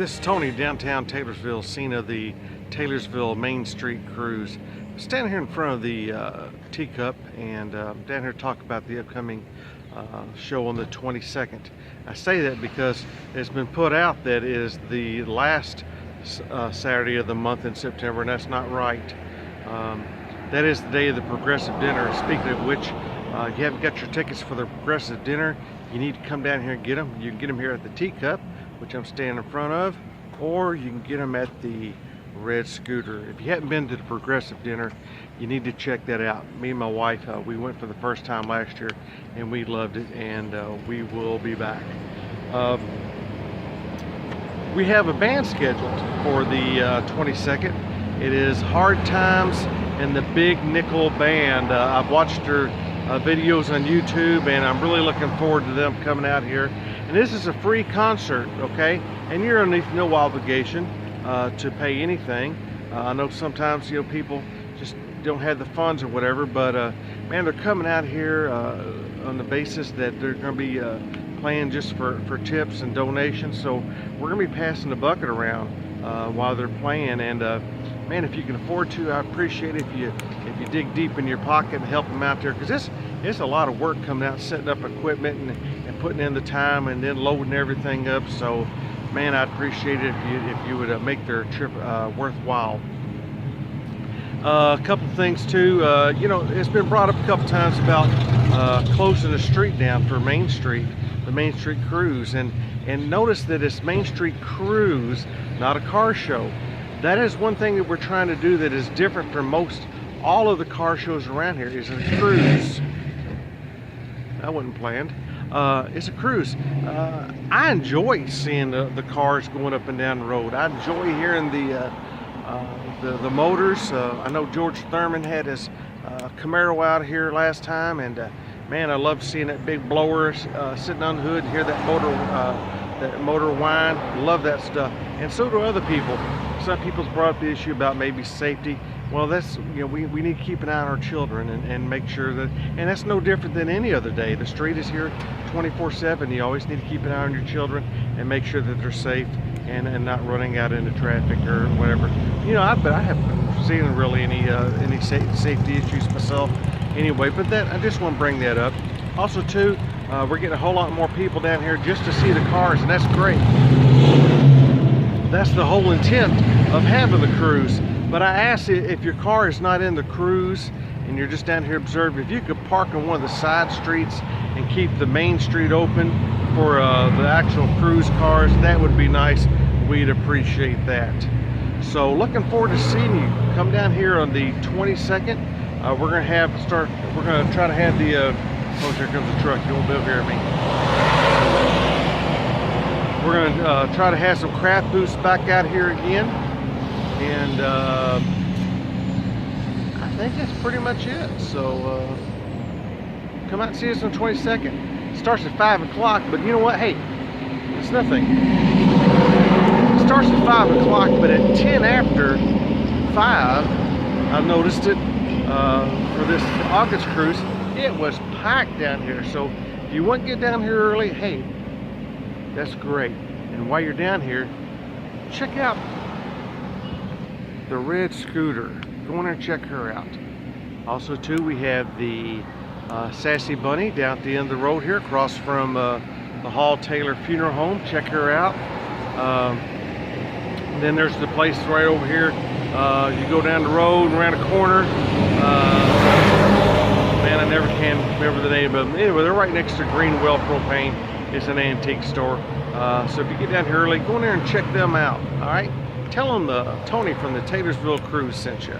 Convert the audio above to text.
This is Tony, downtown Taylorsville, scene of the Taylorsville Main Street cruise. I'm standing here in front of the Teacup and down here to talk about the upcoming show on the 22nd. I say that because it's been put out that it is the last Saturday of the month in September, and that's not right. That is the day of the Progressive Dinner. Speaking of which, if you haven't got your tickets for the Progressive Dinner, you need to come down here and get them. You can get them here at the Teacup, which I'm standing in front of, or you can get them at the Red Scooter. If you haven't been to the Progressive Dinner, you need to check that out. Me and my wife, we went for the first time last year and we loved it, and we will be back. We have a band scheduled for the 22nd. It is Hard Times and the Big Nickel Band. I've watched their videos on YouTube, and I'm really looking forward to them coming out here. And this is a free concert, okay? And you're underneath no obligation to pay anything. I know sometimes, you know, people just don't have the funds or whatever, but man, they're coming out here on the basis that they're going to be playing just for tips and donations. So we're going to be passing the bucket around while they're playing, and man, if you can afford to, I appreciate it if you dig deep in your pocket and help them out there, because it's a lot of work coming out, setting up equipment and putting in the time and then loading everything up. So man, I'd appreciate it if you would make their trip worthwhile. A couple things too, you know, it's been brought up a couple times about closing the street down for Main Street, the Main Street Cruise, and notice that it's Main Street Cruise, not a car show. That is one thing that we're trying to do that is different from all of the car shows around here. Is a cruise. That wasn't planned. It's a cruise. I enjoy seeing the cars going up and down the road. I enjoy hearing the motors. I know George Thurman had his Camaro out here last time, and man, I love seeing that big blower sitting on the hood and hear that motor whine. Love that stuff, and so do other people. Some people's brought up the issue about maybe safety. Well, that's, you know, we need to keep an eye on our children and make sure that, and that's no different than any other day. The street is here 24/7. You always need to keep an eye on your children and make sure that they're safe and not running out into traffic or whatever. You know, but I haven't seen really any safety issues myself anyway, but that, I just want to bring that up. Also too, we're getting a whole lot more people down here just to see the cars, and that's great. That's the whole intent of having the cruise. But I asked, if your car is not in the cruise and you're just down here observing, if you could park on one of the side streets and keep the main street open for the actual cruise cars, that would be nice. We'd appreciate that. So looking forward to seeing you. Come down here on the 22nd. We're gonna try to have the oh, here comes the truck. You won't be able to hear me. We're gonna try to have some craft booths back out here again. And I think that's pretty much it. So come out and see us on the 22nd. It starts at 5 o'clock, but you know what? Hey, it's nothing. It starts at 5 o'clock, but at 10 after 5, I noticed it for this August cruise, it was packed down here. So if you want to get down here early, hey, that's great. And while you're down here, check out the Red Scooter. Go in there and check her out. Also too, we have the Sassy Bunny down at the end of the road here, across from the Hall Taylor Funeral Home. Check her out. Then there's the place right over here. You go down the road and around a corner. Man, I never can remember the name of them. Anyway, they're right next to Greenwell Propane. It's an antique store. So if you get down here early, go in there and check them out. All right. Tell them Tony from the Taylorsville Cruise sent you.